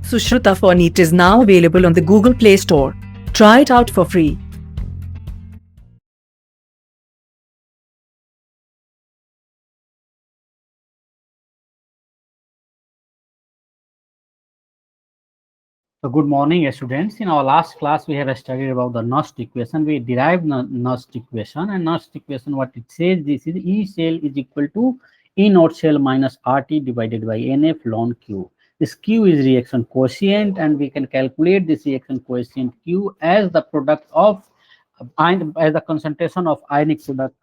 Sushruta for NEET is now available on the Google Play Store. Try it out for free. So good morning, students. In our last class, we have studied about the Nernst equation. We derived Nernst equation, and Nernst equation, what it says, this is E shell is equal to E naught shell minus RT divided by NF ln Q. This Q is reaction coefficient, and we can calculate this reaction coefficient Q as the product of as the concentration of ionic product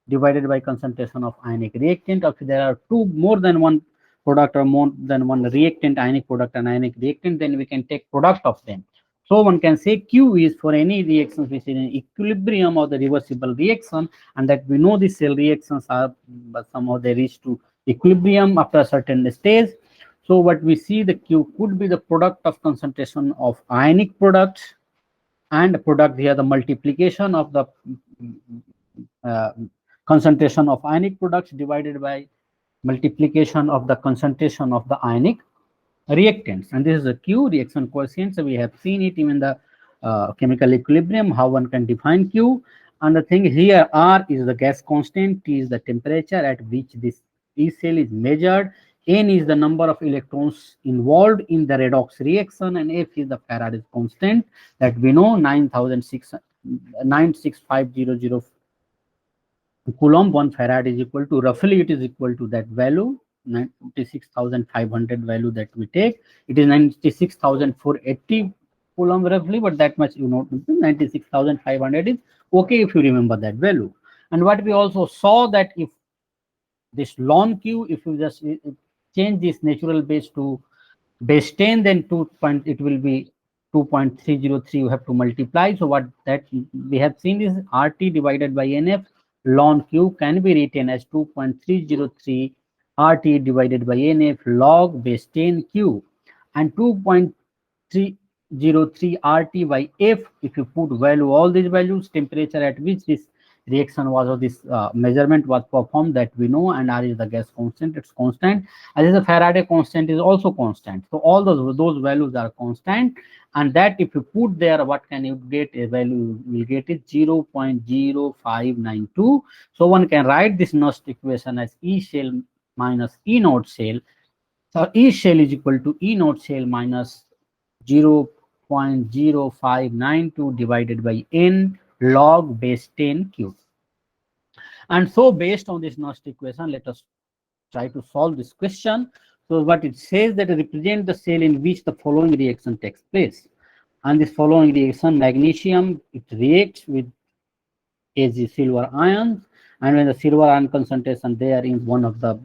divided by concentration of ionic reactant. If there are more than one product or more than one reactant, ionic product and ionic reactant, then we can take product of them. So one can say Q is for any reactions which is in equilibrium or the reversible reaction, and that we know the cell reactions are, but somehow they reach to equilibrium after a certain stage. So what we see, the Q could be the product of concentration of ionic products and product here, the multiplication of the uh, concentration of ionic products divided by multiplication of the concentration of the ionic reactants. And this is a Q, reaction coefficient. So we have seen it in the chemical equilibrium, how one can define Q. And the thing here, R is the gas constant, T is the temperature at which this E cell is measured, N is the number of electrons involved in the redox reaction, and F is the Faraday's constant that we know 96500 Coulomb. 1 farad is equal to, roughly it is equal to that value 96,500 value that we take. It is 96,480 Coulomb roughly, but that much you know, 96,500 is okay if you remember that value. And what we also saw, that if this ln Q, if you just change this natural base to base 10, then it will be 2.303, you have to multiply. So what that we have seen is RT divided by NF ln Q can be written as 2.303 RT divided by NF log base 10 Q, and 2.303 RT by F. If you put value, all these values, temperature at which this reaction was, or this measurement was performed, that we know, and R is the gas constant, it's constant, as the Faraday constant is also constant. So all those values are constant, and that if you put there, what can you get? A value you will get is 0.0592. So one can write this Nernst equation as E shell minus E naught shell. So E shell is equal to E naught shell minus 0.0592 divided by N log base 10 cube. And so based on this Nernst equation, let us try to solve this question. So what it says, that represent the cell in which the following reaction takes place. And this following reaction, magnesium, it reacts with Ag silver ions, and when the silver ion concentration there is one of the,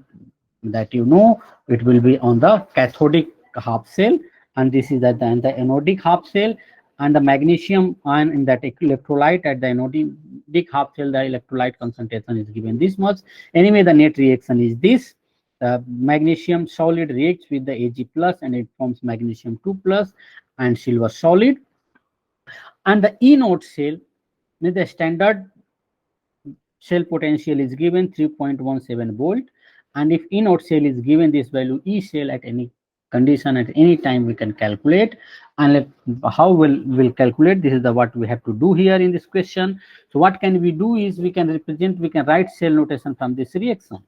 that you know, it will be on the cathodic half cell, and this is at the anodic half cell, and the magnesium ion in that electrolyte at the anodic half cell, the electrolyte concentration is given this much. Anyway, the net reaction is this. Magnesium solid reacts with the Ag plus, and it forms magnesium 2 plus and silver solid. And the E naught cell, the standard cell potential is given 3.17 volt, and if E naught cell is given this value, E cell at any condition at any time we can calculate. And how we'll calculate, this is the what we have to do here in this question. So what can we do is we can write cell notation from this reaction.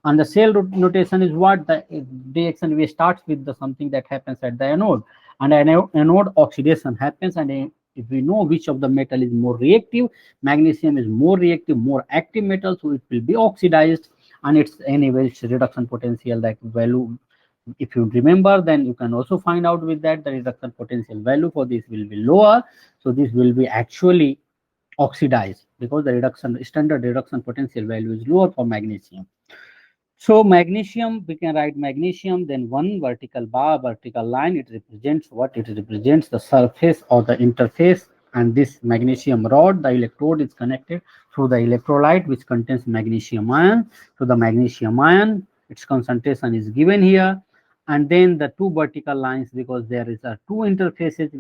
And the cell notation is what? The reaction we start with the something that happens at the anode, and anode oxidation happens, and if we know which of the metal is more reactive, magnesium is more reactive, more active metal, so it will be oxidized, and it's anyway its reduction potential, that value, if you remember, then you can also find out with that the reduction potential value for this will be lower. So this will be actually oxidized because the standard reduction potential value is lower for magnesium. So magnesium, we can write magnesium, then one vertical bar, vertical line, it represents what? It represents the surface or the interface, and this magnesium rod, the electrode is connected through the electrolyte which contains magnesium ion. So the magnesium ion, its concentration is given here, and then the two vertical lines, because there is a two interfaces.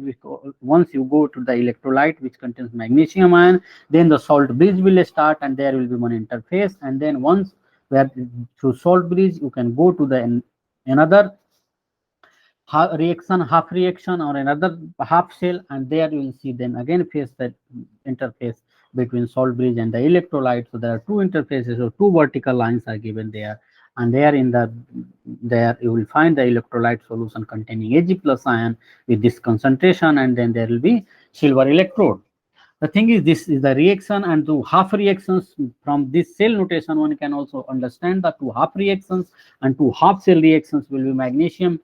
Once you go to the electrolyte which contains magnesium ion, then the salt bridge will start, and there will be one interface, and then once where through salt bridge you can go to the another half reaction or another half shell, and there you will see then again face the interface between salt bridge and the electrolyte. So there are two interfaces, so two vertical lines are given there, and there in the there you will find the electrolyte solution containing Ag plus ion with this concentration, and then there will be silver electrode. The thing is, this is the reaction, and two half reactions from this cell notation one can also understand the two half reactions, and two half cell reactions will be magnesium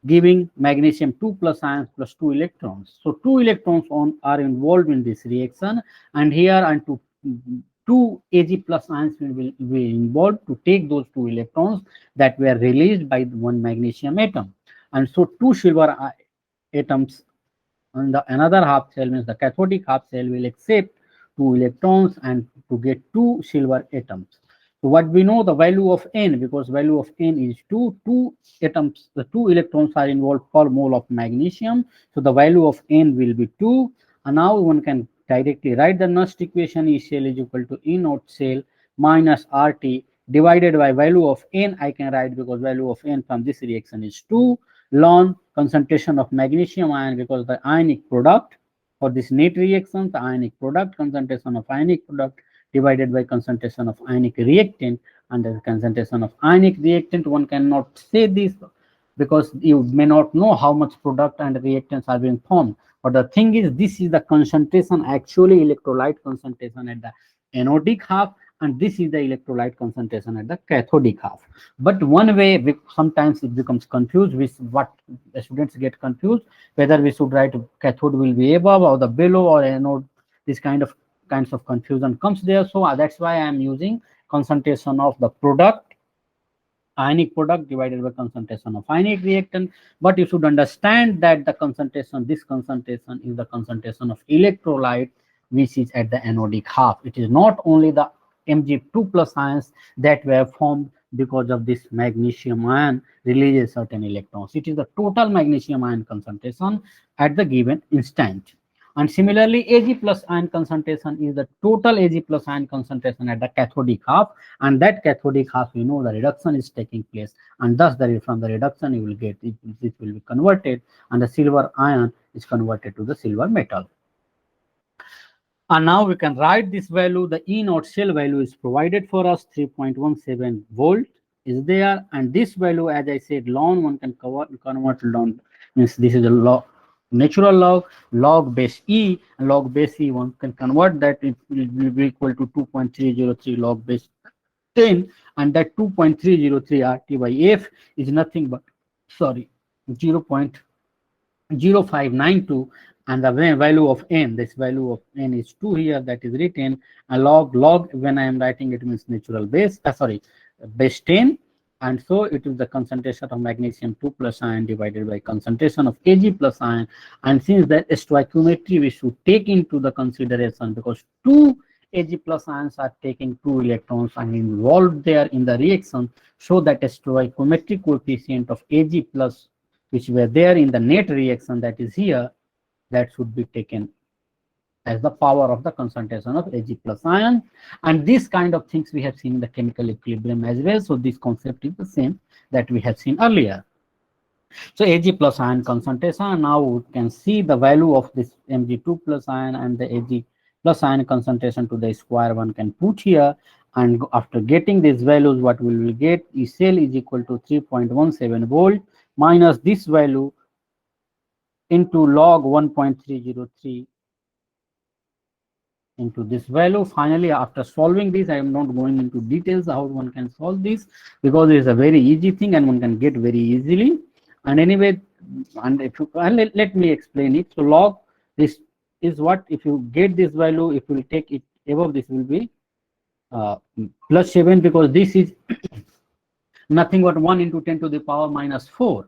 giving magnesium 2 plus ions plus 2 electrons. So 2 electrons are involved in this reaction, and here and two Ag plus ions will be involved to take those 2 electrons that were released by one magnesium atom. And so 2 silver atoms on the another half shell, means the cathodic half shell, will accept 2 electrons and to get 2 silver atoms. So what we know, the value of n, because value of n is 2 atoms, the 2 electrons are involved per mole of magnesium. So the value of n will be 2. And now one can directly write the Nernst equation. E cell is equal to E naught cell minus RT divided by value of n. I can write, because value of n from this reaction is 2, ln concentration of magnesium ion, because the ionic product for this net reaction, the ionic product, concentration of ionic product divided by concentration of ionic reactant, and the concentration of ionic reactant. One cannot say this because you may not know how much product and reactants are being formed. But the thing is, this is the concentration, actually electrolyte concentration at the anodic half, and this is the electrolyte concentration at the cathodic half. But one way, sometimes it becomes confused, with what the students get confused, whether we should write cathode will be above or the below or anode. This kinds of confusion comes there. So that's why I am using concentration of the product, ionic product, divided by concentration of ionic reactant. But you should understand that the concentration, this concentration is the concentration of electrolyte, which is at the anodic half. It is not only the Mg2 plus ions that were formed because of this magnesium ion releases certain electrons. It is the total magnesium ion concentration at the given instant. And similarly, Ag plus ion concentration is the total Ag plus ion concentration at the cathodic half, and that cathodic half, we know the reduction is taking place, and thus from the reduction you will get it will be converted, and the silver ion is converted to the silver metal. And now we can write this value. The E naught cell value is provided for us, 3.17 volt is there, and this value, as I said, ln one can convert ln, means this is a log, natural log base E, and log base E one can convert that, it will be equal to 2.303 log base 10, and that 2.303 RT by F is nothing but 0.0592, and the value of n, this value of n is 2 here, that is written. A log, when I am writing it, means natural base, base 10, and so it is the concentration of magnesium 2 plus ion divided by concentration of Ag plus ion. And since that stoichiometry we should take into the consideration, because 2 Ag plus ions are taking 2 electrons and involved there in the reaction, so that a stoichiometric coefficient of Ag plus, which were there in the net reaction, that is here, that should be taken as the power of the concentration of Ag plus ion. And this kind of things we have seen in the chemical equilibrium as well. So this concept is the same that we have seen earlier. So Ag plus ion concentration, now we can see the value of this Mg2 plus ion and the Ag plus ion concentration to the square one can put here, and after getting these values, what we will get, E cell is equal to 3.17 volt minus this value into log 1.303 into this value. Finally, after solving this, I am not going into details how one can solve this, because it is a very easy thing and one can get very easily. And anyway, and if you let me explain it. So log, this is what, if you get this value, if you take it above, this will be plus 7, because this is nothing but 1 into 10 to the power minus 4.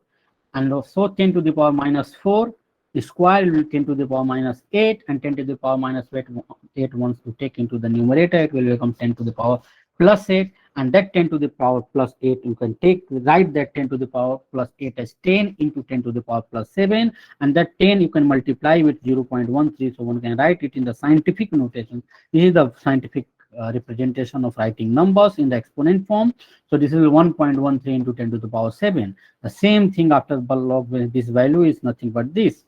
And so 10 to the power minus 4 square will be 10 to the power minus 8, and 10 to the power minus 8 wants to take into the numerator, it will become 10 to the power plus 8, and that 10 to the power plus 8 you can write that 10 to the power plus 8 as 10 into 10 to the power plus 7, and that 10 you can multiply with 0.13, so one can write it in the scientific notation. This is the scientific representation of writing numbers in the exponent form. So this is 1.13 into 10 to the power 7. The same thing after log, when this value is nothing but this.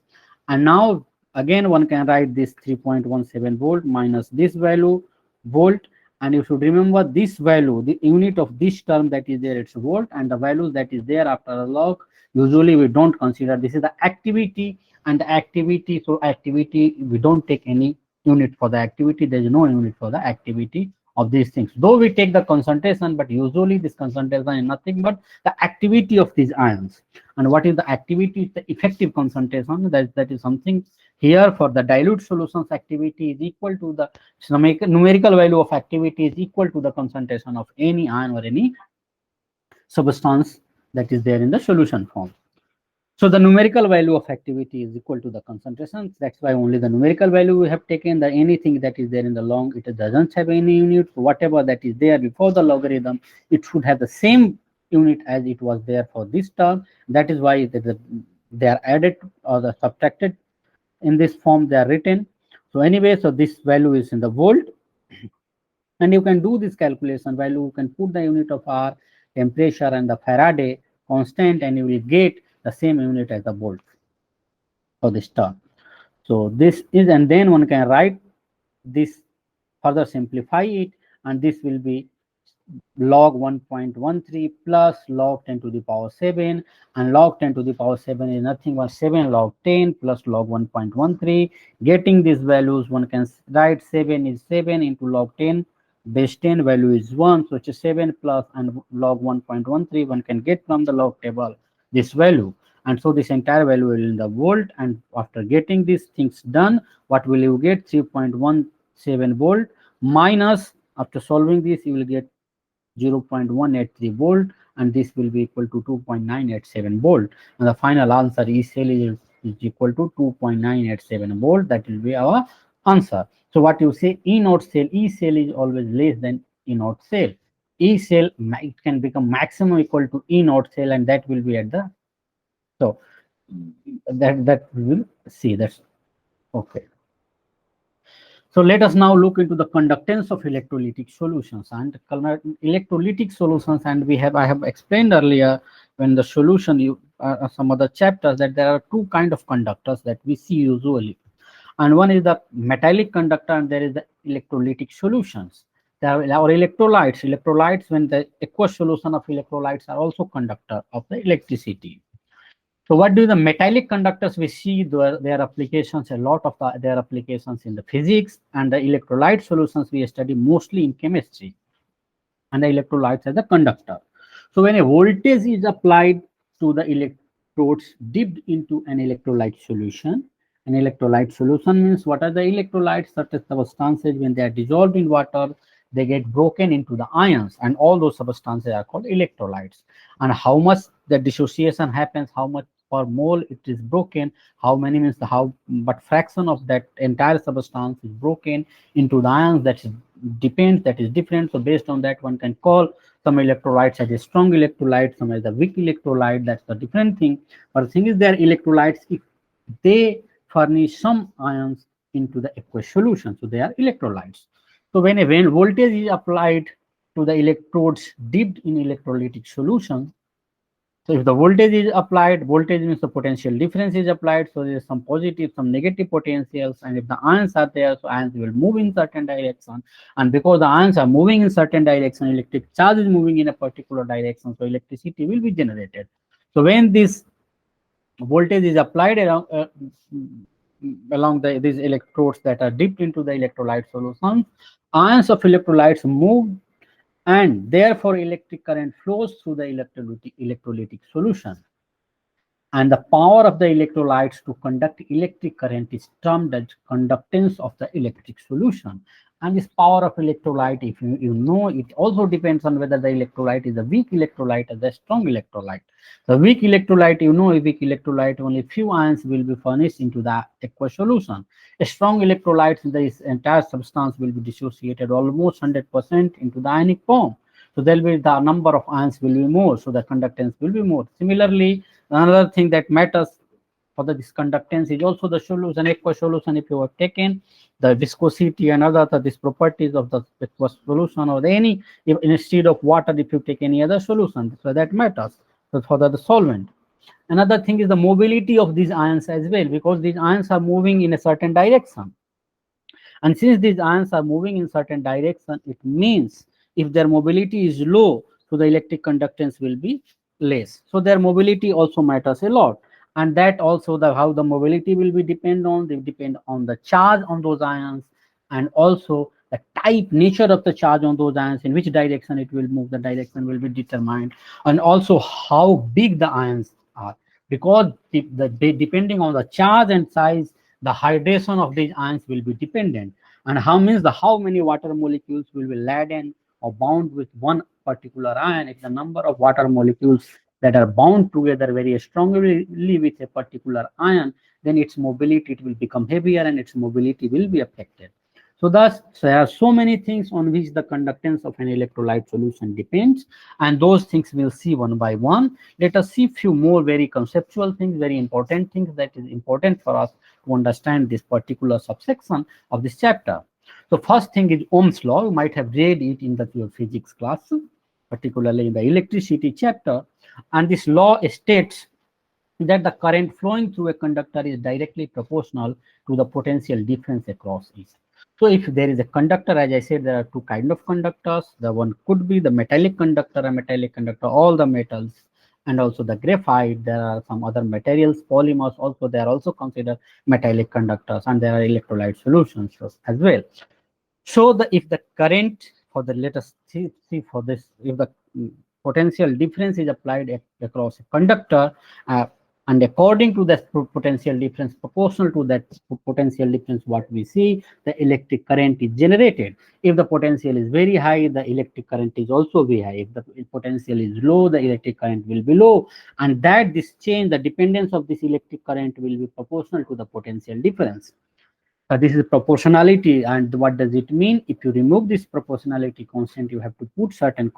And now again one can write this 3.17 volt minus this value volt, and you should remember this value, the unit of this term that is there, it's volt, and the values that is there after a log, usually we don't consider. This is the activity, and the activity, so activity, we don't take any unit for the activity. There is no unit for the activity of these things, though we take the concentration, but usually this concentration is nothing but the activity of these ions. And what is the activity? The effective concentration. That is something here. For the dilute solutions, activity is equal to the numerical value of activity is equal to the concentration of any ion or any substance that is there in the solution form. So the numerical value of activity is equal to the concentration. That's why only the numerical value we have taken. The anything that is there in the log, it doesn't have any unit. So whatever that is there before the logarithm, it should have the same unit as it was there for this term. That is why they are added or the subtracted in this form. They are written. So anyway, so this value is in the volt, and you can do this calculation value. You can put the unit of R, temperature, and the Faraday constant, and you will get the same unit as the volt for this term. So this is, and then one can write this, further simplify it, and this will be log 1.13 plus log 10 to the power 7, and log 10 to the power 7 is nothing but 7 log 10 plus log 1.13. Getting these values, one can write 7 is 7 into log 10 base 10, value is 1, so it's 7 plus and log 1.13. One can get from the log table this value, and so this entire value will in the volt. And after getting these things done, what will you get? 3.17 volt minus, after solving this, you will get 0.183 volt, and this will be equal to 2.987 volt, and the final answer E cell is equal to 2.987 volt. That will be our answer. So what you say, E naught cell, E cell is always less than E naught cell. E cell, it can become maximum equal to E naught cell, and that will be at the, so that we will see. That's okay. So let us now look into the conductance of electrolytic solutions and electrolytic solutions. And I have explained earlier when the solution, some other chapters, that there are two kind of conductors that we see usually, and one is the metallic conductor, and there is the electrolytic solutions. There are our electrolytes, when the aqueous solution of electrolytes are also conductor of the electricity. So what do the metallic conductors we see? Their applications, a lot of their applications in the physics, and the electrolyte solutions we study mostly in chemistry, and the electrolytes as a conductor. So when a voltage is applied to the electrodes dipped into an electrolyte solution, an electrolyte solution means what are the electrolytes? Such as substances, when they are dissolved in water, they get broken into the ions, and all those substances are called electrolytes. And how much the dissociation happens, how much per mole it is broken, how many means the but fraction of that entire substance is broken into the ions, that depends, that is different. So based on that, one can call some electrolytes as a strong electrolyte, some as a weak electrolyte. That's the different thing. But the thing is, their electrolytes, if they furnish some ions into the aqueous solution, so they are electrolytes. So when voltage is applied to the electrodes dipped in electrolytic solution, so if the voltage is applied, voltage means the potential difference is applied, so there is some positive, some negative potentials, and if the ions are there, so ions will move in certain direction, and because the ions are moving in certain direction, electric charge is moving in a particular direction, so electricity will be generated. So when this voltage is applied along these electrodes that are dipped into the electrolyte solution, ions of electrolytes move, and therefore electric current flows through the electrolytic solution. And the power of the electrolytes to conduct electric current is termed as conductance of the electric solution. And this power of electrolyte, if you know, it also depends on whether the electrolyte is a weak electrolyte or the strong electrolyte. The weak electrolyte, you know, a weak electrolyte, only few ions will be furnished into the aqueous solution. A strong electrolyte, this entire substance will be dissociated almost 100% into the ionic form. So there will be the number of ions will be more, so the conductance will be more. Similarly, another thing that matters for this conductance is also the solution, aqueous solution. If you have taken the viscosity and other these properties of the aqueous solution, or any, if instead of water, if you take any other solution, so that matters. So for the solvent. Another thing is the mobility of these ions as well, because these ions are moving in a certain direction. And since these ions are moving in certain direction, it means if their mobility is low, so the electric conductance will be less. So their mobility also matters a lot. And that also the how the mobility will be depend on, they depend on the charge on those ions, and also the type, nature of the charge on those ions, in which direction it will move, the direction will be determined, and also how big the ions are, because depending on the charge and size, the hydration of these ions will be dependent, and how means the how many water molecules will be laden or bound with one particular ion. If the number of water molecules that are bound together very strongly with a particular ion, then its mobility, it will become heavier and its mobility will be affected. So thus there are so many things on which the conductance of an electrolyte solution depends, and those things we'll see one by one. Let us see few more very conceptual things, very important things that is important for us to understand this particular subsection of this chapter. So first thing is Ohm's law. You might have read it in your physics class, particularly in the electricity chapter. And this law states that the current flowing through a conductor is directly proportional to the potential difference across it. So if there is a conductor, as I said, there are two kinds of conductors. The one could be the metallic conductor, all the metals, and also the graphite. There are some other materials, polymers also, they are also considered metallic conductors, and there are electrolyte solutions as well. So if the current for the, let us see for this, if the potential difference is applied across a conductor, and according to the potential difference, proportional to that potential difference, what we see, the electric current is generated. If the potential is very high, the electric current is also very high. If the potential is low, the electric current will be low, and that this change, the dependence of this electric current will be proportional to the potential difference. This is proportionality, and what does it mean? If you remove this proportionality constant, you have to put certain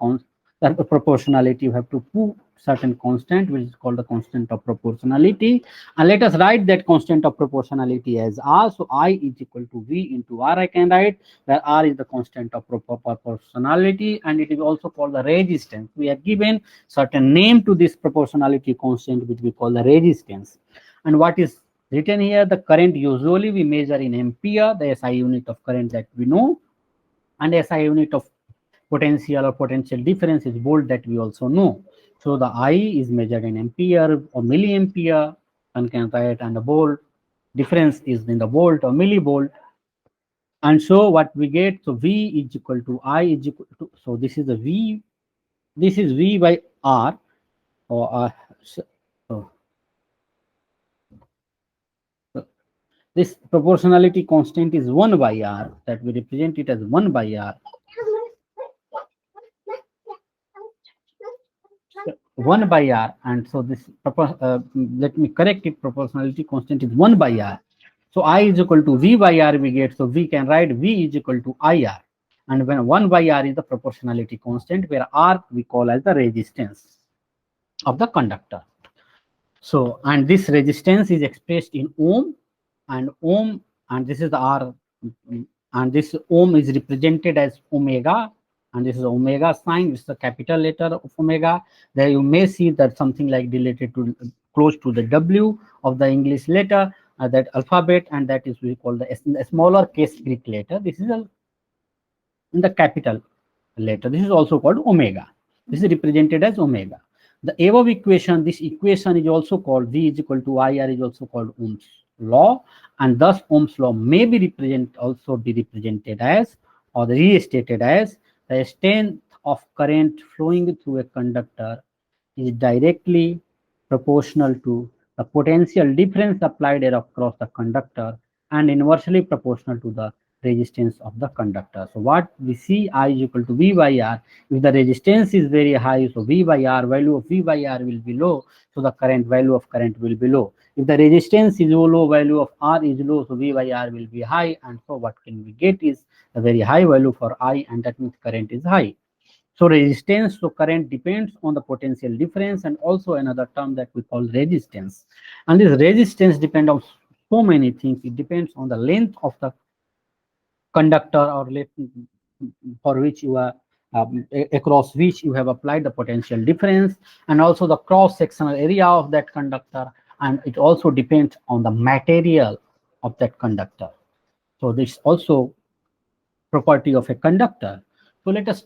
proportionality, you have to put certain constant, which is called the constant of proportionality. And let us write that constant of proportionality as R. So I is equal to V into R, I can write, where R is the constant of proportionality, and it is also called the resistance. We have given certain name to this proportionality constant, which we call the resistance. And what is written here, the current usually we measure in ampere, the SI unit of current that we know, and SI unit of potential or potential difference is volt, that we also know. So the I is measured in ampere or milliampere, one can write, and the volt difference is in the volt or millivolt. And so what we get, so V is equal to I is equal to, so this is the V, this is V by R, or this proportionality constant is 1 by R, that we represent it as 1 by R. 1 by R, and so this, let me correct it, proportionality constant is 1 by R. So I is equal to V by R we get, so we can write V is equal to IR. And when 1 by R is the proportionality constant, where R we call as the resistance of the conductor. So, and this resistance is expressed in ohm, and this is the R, and this ohm is represented as omega, and this is omega sign, this is the capital letter of omega. There you may see that something like related to close to the W of the English letter, that alphabet, and that is we call the smaller case Greek letter. This is in the capital letter. This is also called omega. This is represented as omega. The above equation, this equation is also called V is equal to IR, is also called Ohm's law, and thus Ohm's law may be also be represented as, or restated as, the strength of current flowing through a conductor is directly proportional to the potential difference applied across the conductor, and inversely proportional to the resistance of the conductor. So what we see, I is equal to V by R. If the resistance is very high, so V by R, value of V by R will be low, so the value of current will be low. If the resistance is low, value of R is low, so V by R will be high, and so what can we get is a very high value for I, and that means current is high. So resistance to current depends on the potential difference, and also another term that we call resistance. And this resistance depends on so many things. It depends on the length of the conductor or for which you are across which you have applied the potential difference, and also the cross sectional area of that conductor, and it also depends on the material of that conductor. So this also property of a conductor. So let us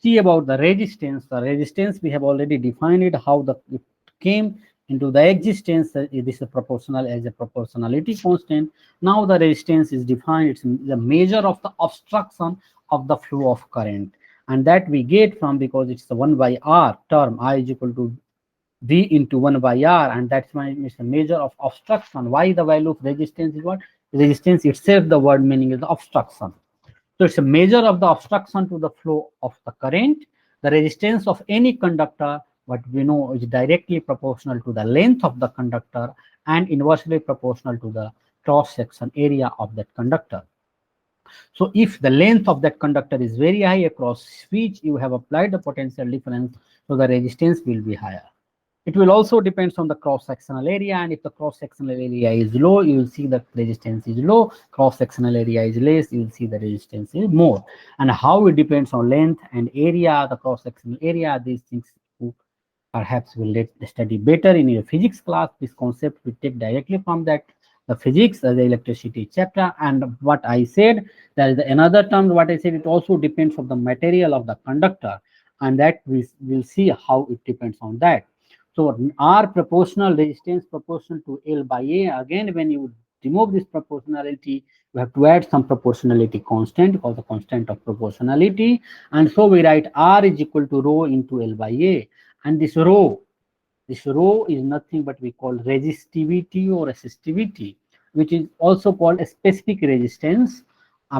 see about the resistance. The resistance we have already defined it, how it came into the existence. It is a proportional as a proportionality constant. Now the resistance is defined. It's the measure of the obstruction of the flow of current, and that we get from, because it's the 1 by r term, I is equal to V into 1 by R, and that's why it's a measure of obstruction. Why the value of resistance is what? Resistance itself, the word meaning is the obstruction. So it's a measure of the obstruction to the flow of the current. The resistance of any conductor, what we know, is directly proportional to the length of the conductor and inversely proportional to the cross-section area of that conductor. So if the length of that conductor is very high, across which you have applied the potential difference, so the resistance will be higher. It will also depends on the cross-sectional area, and if the cross-sectional area is low, you will see the resistance is low. Cross-sectional area is less, you will see the resistance is more. And how it depends on length and area, the cross-sectional area, these things you perhaps will study better in your physics class. This concept we take directly from that the physics, the electricity chapter. And what I said, there is another term, what I said, it also depends on the material of the conductor, and that we will see how it depends on that. So R proportional, resistance proportional to L by A. Again, when you remove this proportionality, you have to add some proportionality constant, called the constant of proportionality. And so we write R is equal to rho into L by A. And this rho is nothing but we call resistivity or resistivity, which is also called a specific resistance.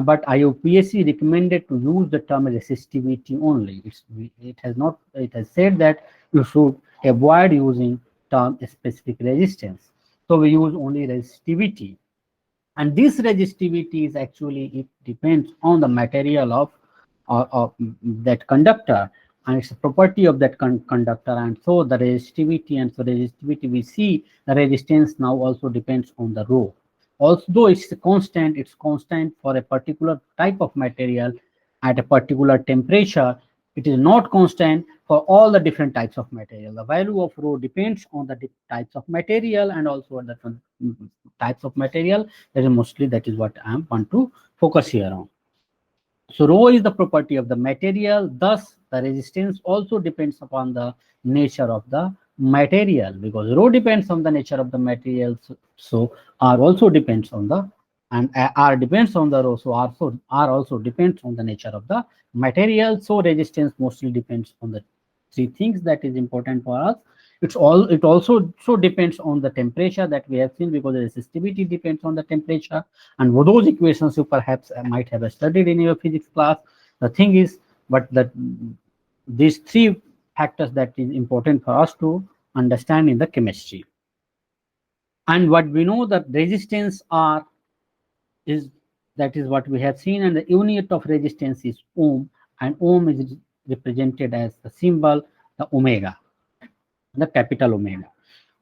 But IUPAC recommended to use the term resistivity only. It has said that you should avoid using term specific resistance. So we use only resistivity. And this resistivity is actually, it depends on the material of that conductor, and it's a property of that conductor. And so the resistivity, and so resistivity we see the resistance now also depends on the rho. Although it's constant for a particular type of material at a particular temperature. It is not constant for all the different types of material. The value of rho depends on the types of material, and also on the types of material. That is mostly, that is what I want to focus here on. So rho is the property of the material. Thus, the resistance also depends upon the nature of the material, because rho depends on the nature of the material. So R also depends on the, and R depends on the rho. So R also depends on the nature of the material. So resistance mostly depends on the three things that is important for us. It also depends on the temperature that we have seen, because the resistivity depends on the temperature. And for those equations you perhaps might have studied in your physics class. The thing is, but that these three factors that is important for us to understand in the chemistry. And what we know, that resistance R is, that is what we have seen, and the unit of resistance is ohm, and ohm is represented as the symbol, the omega, the capital omega.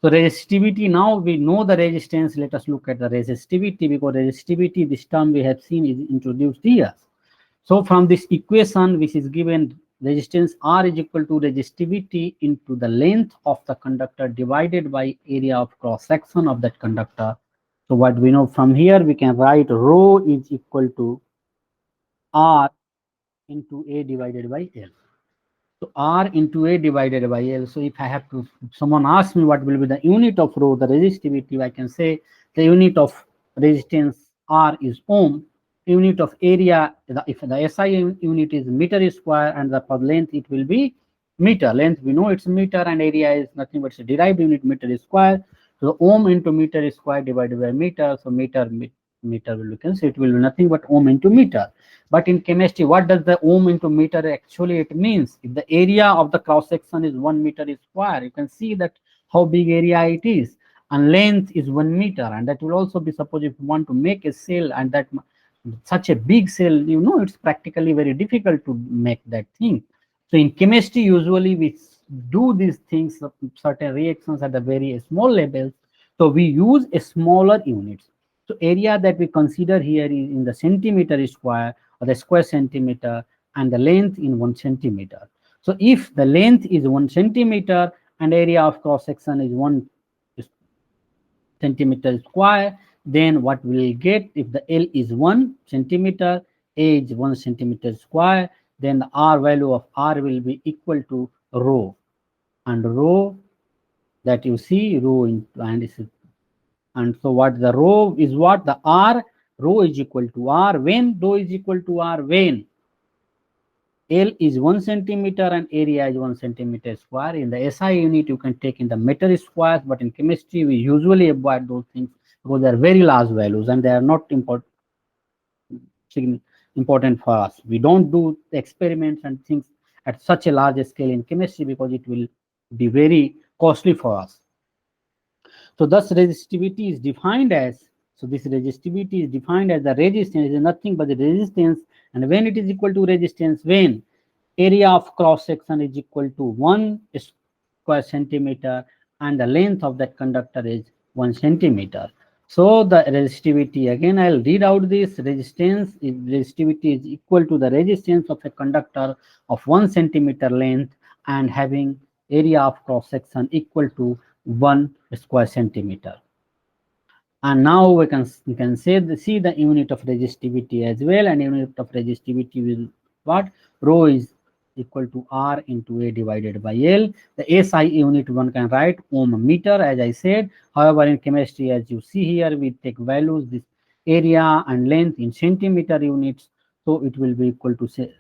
So resistivity, now we know the resistance. Let us look at the resistivity, because resistivity, this term we have seen, is introduced here. So from this equation which is given, resistance R is equal to resistivity into the length of the conductor divided by area of cross section of that conductor. So what we know from here, we can write rho is equal to R into A divided by L. So R into A divided by L. So if I have to, someone asks me what will be the unit of rho, the resistivity, I can say the unit of resistance R is ohm. Unit of area, if the SI unit is meter square, and the per length it will be meter. Length we know it's meter, and area is nothing but a derived unit, meter square. So ohm into meter square divided by meter. So meter will can say it will be nothing but ohm into meter. But in chemistry, what does the ohm into meter actually it means? If the area of the cross section is 1 meter square, you can see that how big area it is, and length is 1 meter. And that will also be, suppose if you want to make a cell, and that such a big cell, you know, it's practically very difficult to make that thing. So in chemistry, usually we do these things, certain reactions at the very small levels. So we use a smaller units. So area that we consider here is in the centimeter square or the square centimeter, and the length in 1 centimeter. So if the length is 1 centimeter and area of cross section is 1 centimeter square, then what we will get, if the L is 1 centimeter, A is 1 centimeter square, then the R value of R will be equal to rho. And rho that you see, rho in, and so what the rho is, what the R, rho is equal to R, when rho is equal to R, when L is 1 centimeter and area is 1 centimeter square. In the SI unit, you can take in the meter squares, but in chemistry, we usually avoid those things because they are very large values and they are not important for us. We don't do experiments and things at such a large scale in chemistry because it will be very costly for us. So thus resistivity is defined as, so this resistivity is defined as the resistance is nothing but the resistance, and when it is equal to resistance, when area of cross section is equal to 1 square centimeter and the length of that conductor is 1 centimeter. So the resistivity, again I'll read out this, resistivity is equal to the resistance of a conductor of 1 centimeter length and having area of cross section equal to 1 square centimeter. And now we can see the unit of resistivity as well, and unit of resistivity will what, rho is equal to R into A divided by L. The SI unit one can write ohm meter, as I said. However, in chemistry, as you see here, we take values, this area and length in centimeter units, so it will be equal to say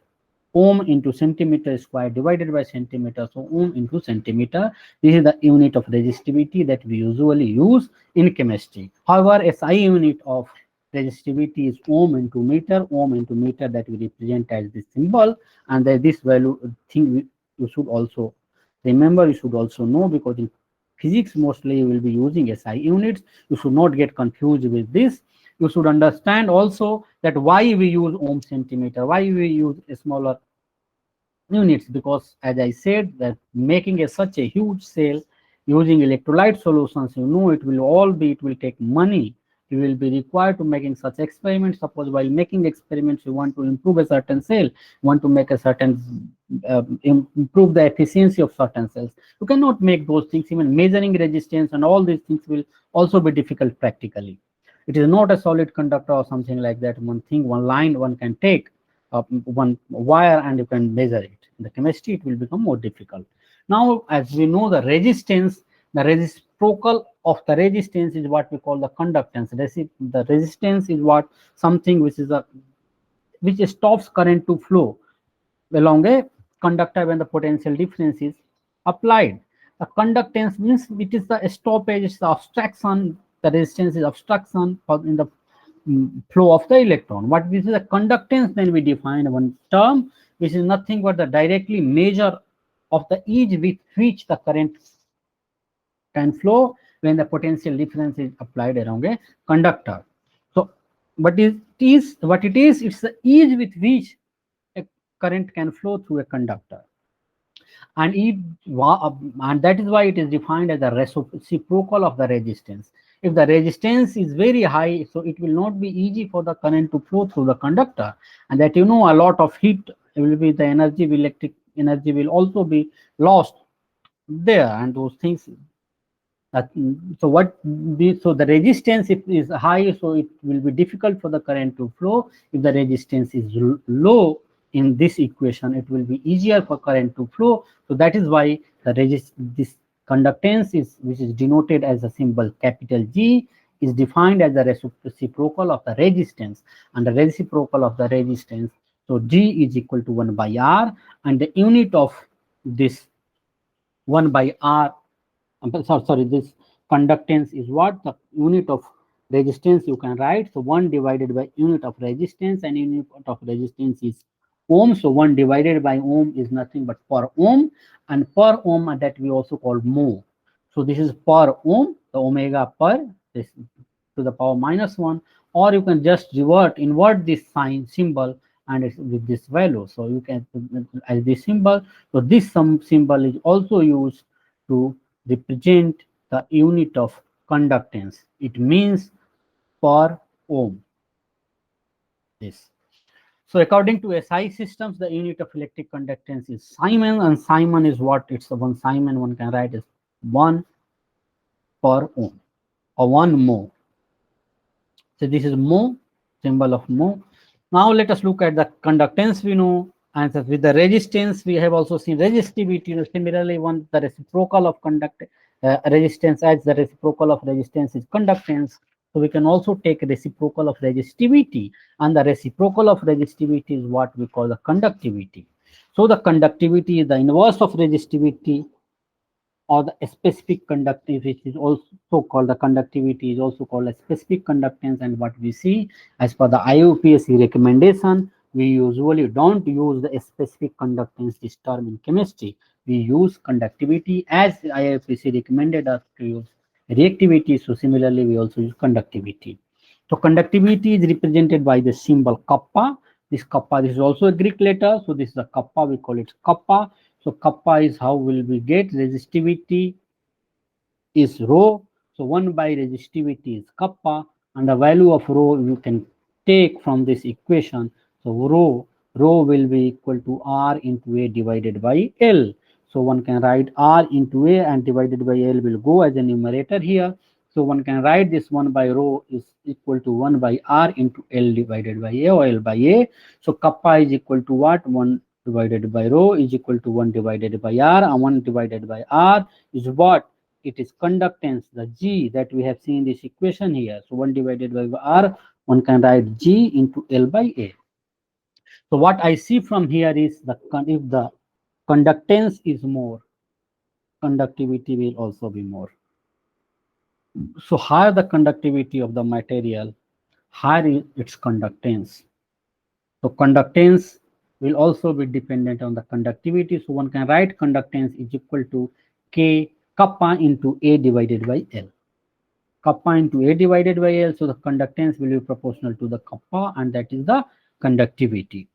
ohm into centimeter square divided by centimeter, so ohm into centimeter. This is the unit of resistivity that we usually use in chemistry. However, SI unit of resistivity is ohm into meter that we represent as this symbol, and that this value thing you should also remember, you should also know, because in physics mostly you will be using SI units. You should not get confused with this. You should understand also that why we use ohm centimeter, why we use a smaller units, because as I said that making such a huge cell using electrolyte solutions, you know, it will take money. You will be required to making such experiments. Suppose while making experiments you want to improve a certain cell, want to make a certain improve the efficiency of certain cells, you cannot make those things. Even measuring resistance and all these things will also be difficult practically. It is not a solid conductor or something like that. One line one can take one wire and you can measure it. In the chemistry it will become more difficult. Now as we know, the resistance, the reciprocal of the resistance is what we call the conductance. The resistance is what, something which stops current to flow along a conductor when the potential difference is applied. The conductance means it is the stoppage, it's the obstruction. The resistance is obstruction in the flow of the electron. What is the conductance? Then we define one term which is nothing but the directly measure of the ease with which the current can flow when the potential difference is applied along a conductor. So what it is, it's the ease with which a current can flow through a conductor. And that is why it is defined as the reciprocal of the resistance. If the resistance is very high, so it will not be easy for the current to flow through the conductor, and that a lot of heat will be, the electric energy will also be lost there, and those things. So the resistance is high, so it will be difficult for the current to flow. If the resistance is low, in this equation it will be easier for current to flow. So that is why this conductance which is denoted as a symbol capital G, is defined as the reciprocal of the resistance, and the reciprocal of the resistance, so G is equal to 1 by R, and the unit of this 1 by R, this conductance is what, the unit of resistance you can write. So 1 divided by unit of resistance, and unit of resistance is ohm. So 1 divided by ohm is nothing but per ohm, and per ohm that we also call mho. So this is per ohm, the omega per this to the power -1, or you can just invert this sign symbol and it's with this value. So you can as this symbol. So this some symbol is also used to represent the unit of conductance. It means per ohm. This. So according to SI systems, the unit of electric conductance is Simon, and Simon is what? It's the one Simon one can write as 1 per ohm or 1 mho. So this is mho, symbol of mho. Now let us look at the conductance. We know, and with the resistance we have also seen resistivity. You know, similarly, one the reciprocal of resistance, as the reciprocal of resistance is conductance. So we can also take reciprocal of resistivity, and the reciprocal of resistivity is what we call the conductivity. So the conductivity is the inverse of resistivity, or the specific conductivity, which is also called the conductivity, is also called a specific conductance. And what we see as per the IUPAC recommendation, we usually don't use the specific conductance this term in chemistry. We use conductivity, as IUPAC recommended us to use reactivity. So similarly, we also use conductivity. So conductivity is represented by the symbol kappa. This kappa, this is also a Greek letter. So this is a kappa, we call it kappa. So kappa is how will we get resistivity is rho. So 1 by resistivity is kappa, and the value of rho you can take from this equation. So rho will be equal to R into A divided by L. So one can write R into A and divided by L will go as a numerator here. So one can write this 1 by rho is equal to 1 by R into L divided by A, or L by A. So kappa is equal to what? 1 divided by rho is equal to 1 divided by R, and 1 divided by R is what? It is conductance, the G that we have seen in this equation here. So 1 divided by R, one can write G into L by A. So what I see from here is if the conductance is more, conductivity will also be more. So higher the conductivity of the material, higher is its conductance. So conductance will also be dependent on the conductivity. So one can write conductance is equal to K kappa into A divided by L. Kappa into A divided by L. So the conductance will be proportional to the kappa, and that is the conductivity.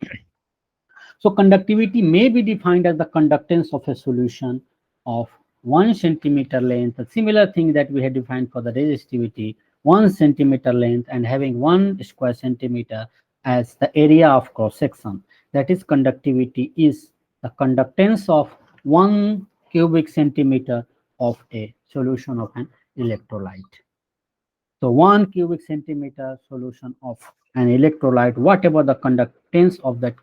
So conductivity may be defined as the conductance of a solution of 1 centimeter length. A similar thing that we had defined for the resistivity, 1 centimeter length and having 1 square centimeter as the area of cross section. That is, conductivity is the conductance of 1 cubic centimeter of a solution of an electrolyte. So 1 cubic centimeter solution of an electrolyte, whatever the conductance of that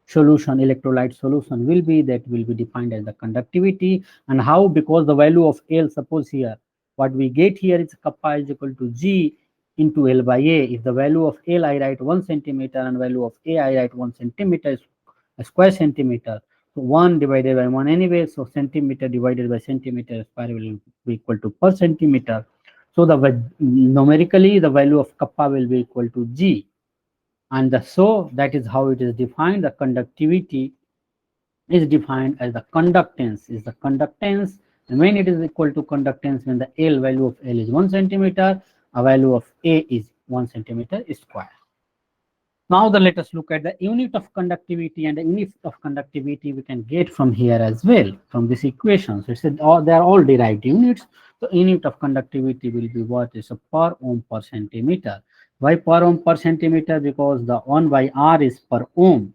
solution, electrolyte solution will be, that will be defined as the conductivity. And how? Because the value of L, suppose here what we get here is kappa is equal to G into L by A. If the value of L I write 1 centimeter and value of A I write 1 centimeter is a square centimeter. So 1 divided by 1 anyway. So centimeter divided by centimeter square will be equal to per centimeter. So the numerically the value of kappa will be equal to G. And so that is how it is defined. The conductivity is defined as the conductance, and when it is equal to conductance, when the L value of L is 1 centimeter, a value of A is 1 centimeter square. Now let us look at the unit of conductivity, and the unit of conductivity we can get from here as well, from this equation. So it's they are all derived units. The unit of conductivity will be what is a per ohm per centimeter. Why per ohm per centimeter? Because the 1 by R is per ohm.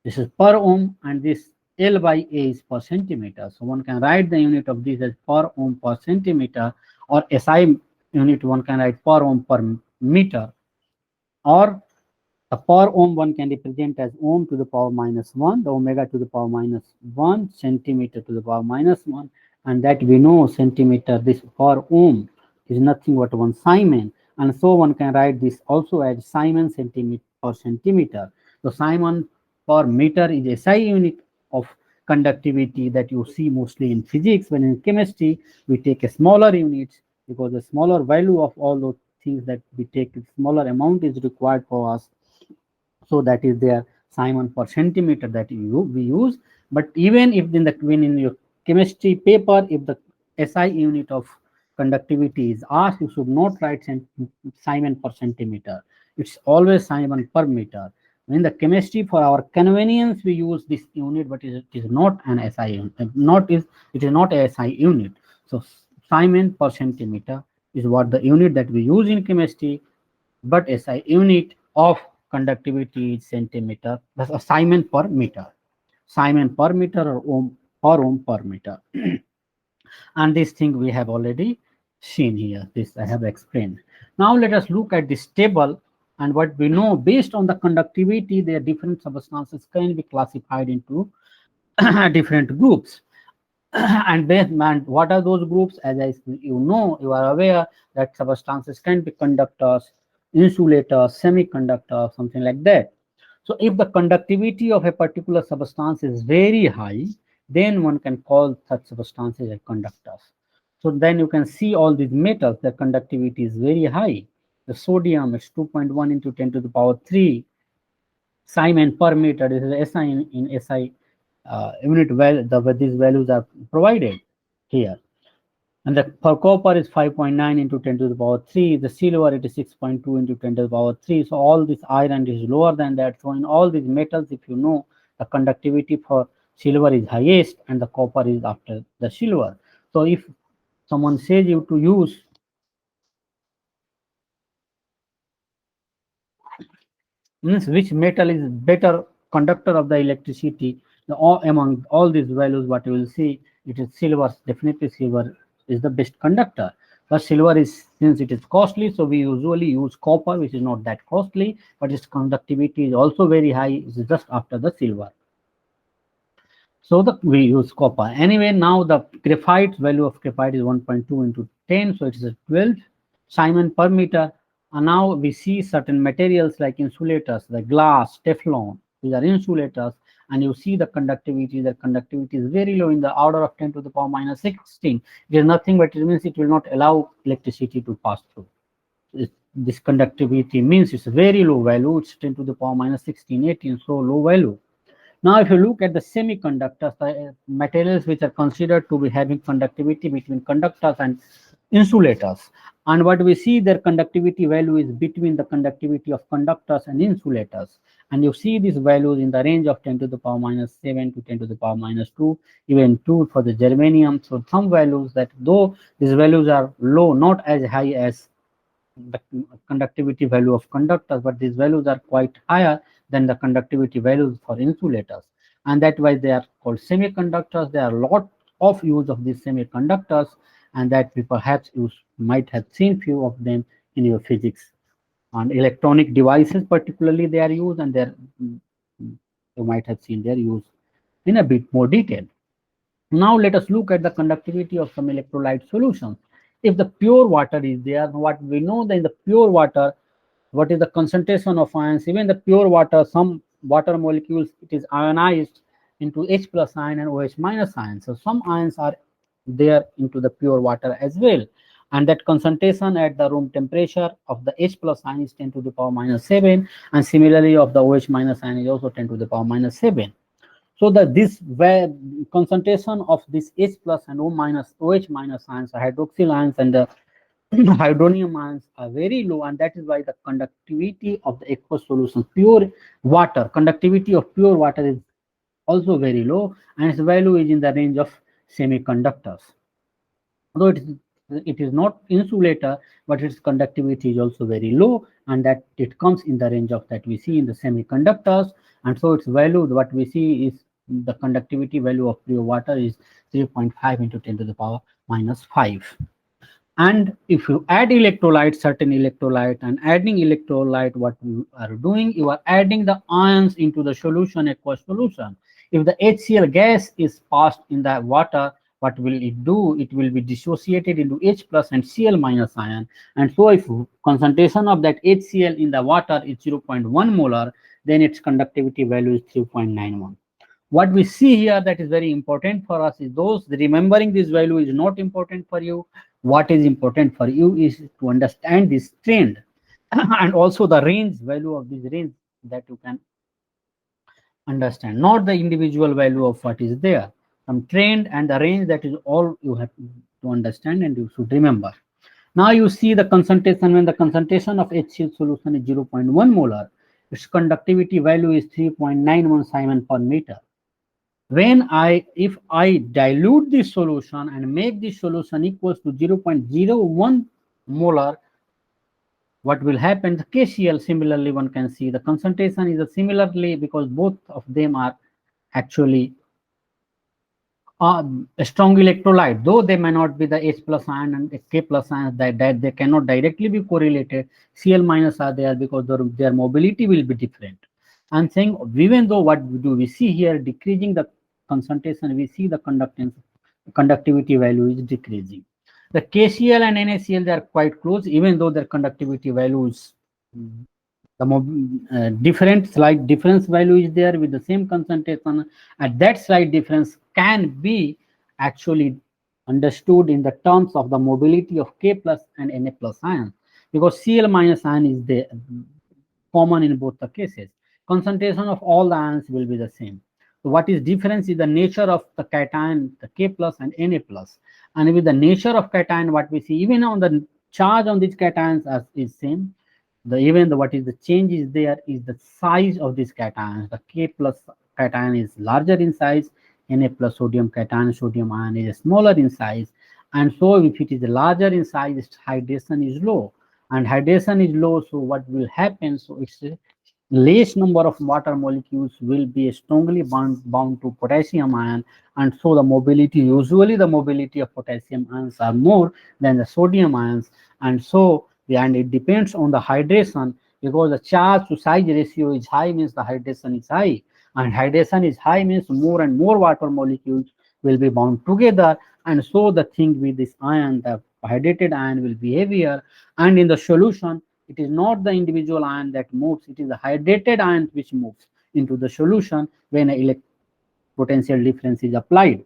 This is per ohm, and this L by A is per centimeter. So one can write the unit of this as per ohm per centimeter, or SI unit one can write per ohm per meter, or the per ohm one can represent as ohm to the power minus 1, the omega to the power minus 1, centimeter to the power minus 1, and that we know centimeter, this per ohm is nothing but 1 Simon, and so one can write this also as Simon centimeter per centimeter. So Simon per meter is a SI unit of conductivity that you see mostly in physics. When in chemistry we take a smaller units, because the smaller value of all those things that we take, smaller amount is required for us. So that is their Simon per centimeter that we use. But even if when in your chemistry paper, if the SI unit of conductivity is asked, you should not write Simon per centimeter. It's always Simon per meter. In the chemistry, for our convenience, we use this unit, but it is not an SI unit. It is not a SI unit. So Simon per centimeter is what the unit that we use in chemistry, but SI unit of conductivity is centimeter. That's a Simon per meter. Simon per meter or ohm per meter. And this thing we have already seen here. This I have explained. Now let us look at this table, and what we know based on the conductivity, their different substances can be classified into different groups. And what are those groups? As you are aware that substances can be conductors, insulators, semiconductors, something like that. So if the conductivity of a particular substance is very high, then one can call such substances as conductors. So then you can see all these metals, the conductivity is very high. The sodium is 2.1 into 10 to the power 3 Simon per meter. This is SI in SI unit. These values are provided here. And the for copper is 5.9 into 10 to the power 3. The silver it is 6.2 into 10 to the power 3. So all this iron is lower than that. So in all these metals, if you know, the conductivity for silver is highest and the copper is after the silver. So if someone says you to use means which metal is better conductor of the electricity, among all these values, what you will see, it is silver. Definitely silver is the best conductor. But silver is, since it is costly, so we usually use copper, which is not that costly, but its conductivity is also very high. It's just after the silver. So we use copper. Anyway, now the graphite value of graphite is 1.2 into 10, so it is a 12 Simon per meter. And now we see certain materials like insulators, the glass, Teflon, these are insulators, and you see the conductivity is very low, in the order of 10 to the power minus 16. It is nothing but it means it will not allow electricity to pass through. This conductivity means it's a very low value, it's 10 to the power minus 16, 18, so low value. Now, if you look at the semiconductors, the materials which are considered to be having conductivity between conductors and insulators, and what we see, their conductivity value is between the conductivity of conductors and insulators. And you see these values in the range of 10 to the power minus 7 to 10 to the power minus 2, even 2 for the germanium. So some values that, though these values are low, not as high as the conductivity value of conductors, but these values are quite higher than the conductivity values for insulators, and that's why they are called semiconductors. There are a lot of use of these semiconductors, and that we perhaps you might have seen few of them in your physics. On electronic devices particularly they are used, and you might have seen their use in a bit more detail. Now let us look at the conductivity of some electrolyte solutions. If the pure water is there, what we know that in the pure water, what is the concentration of ions? Even the pure water, some water molecules, it is ionized into H plus ion and OH minus ion. So some ions are there into the pure water as well. And that concentration at the room temperature of the H plus ion is 10 to the power minus 7. And similarly of the OH minus ion is also 10 to the power minus 7. So this concentration of this H plus and OH minus ions, hydroxyl ions and the hydronium ions are very low, and that is why the conductivity of the aqueous solution, pure water, conductivity of pure water is also very low, and its value is in the range of semiconductors. Although it is not insulator, but its conductivity is also very low, and that it comes in the range of that we see in the semiconductors. And so its value, what we see is the conductivity value of pure water is 3.5 into 10 to the power minus 5. And if you add electrolyte, certain electrolyte, and adding electrolyte, what you are doing, you are adding the ions into the solution, aqueous solution. If the HCl gas is passed in the water, what will it do? It will be dissociated into H plus and Cl minus ion. And so if concentration of that HCl in the water is 0.1 molar, then its conductivity value is 3.91. What we see here that is very important for us is remembering this value is not important for you. What is important for you is to understand this trend and also the range value of this range that you can understand, not the individual value of what is there. Some trend and the range, that is all you have to understand and you should remember. Now you see the concentration, when the concentration of HCl solution is 0.1 molar, its conductivity value is 3.91 Simon per meter. If I dilute this solution and make this solution equals to 0.01 molar, what will happen? The KCl, similarly, one can see the concentration is similarly, because both of them are actually a strong electrolyte, though they may not be the H plus ion and K plus ions, that they cannot directly be correlated. Cl minus are there because their mobility will be different. I'm saying, even though what do we see here, decreasing the concentration, we see the conductivity value is decreasing. The KCl and NaCl, they are quite close, even though their conductivity value is different, slight difference value is there with the same concentration, and that slight difference can be actually understood in the terms of the mobility of K plus and Na plus ion, because Cl minus ion is the common in both the cases. Concentration of all the ions will be the same. So what is difference is the nature of the cation, the K plus and Na plus. And with the nature of cation, what we see, even on the charge on these cations is same. What is the change is there is the size of these cations. The K plus cation is larger in size, Na plus sodium cation, sodium ion is smaller in size. And so if it is larger in size, its hydration is low. And hydration is low, so what will happen? So it's less number of water molecules will be strongly bound to potassium ion, and so the mobility, usually the mobility of potassium ions are more than the sodium ions, and so and it depends on the hydration, because the charge to size ratio is high, means the hydration is high, and hydration is high means more and more water molecules will be bound together, and so the thing with this ion, the hydrated ion, will be heavier, and in the solution it is not the individual ion that moves, it is the hydrated ion which moves into the solution when a potential difference is applied.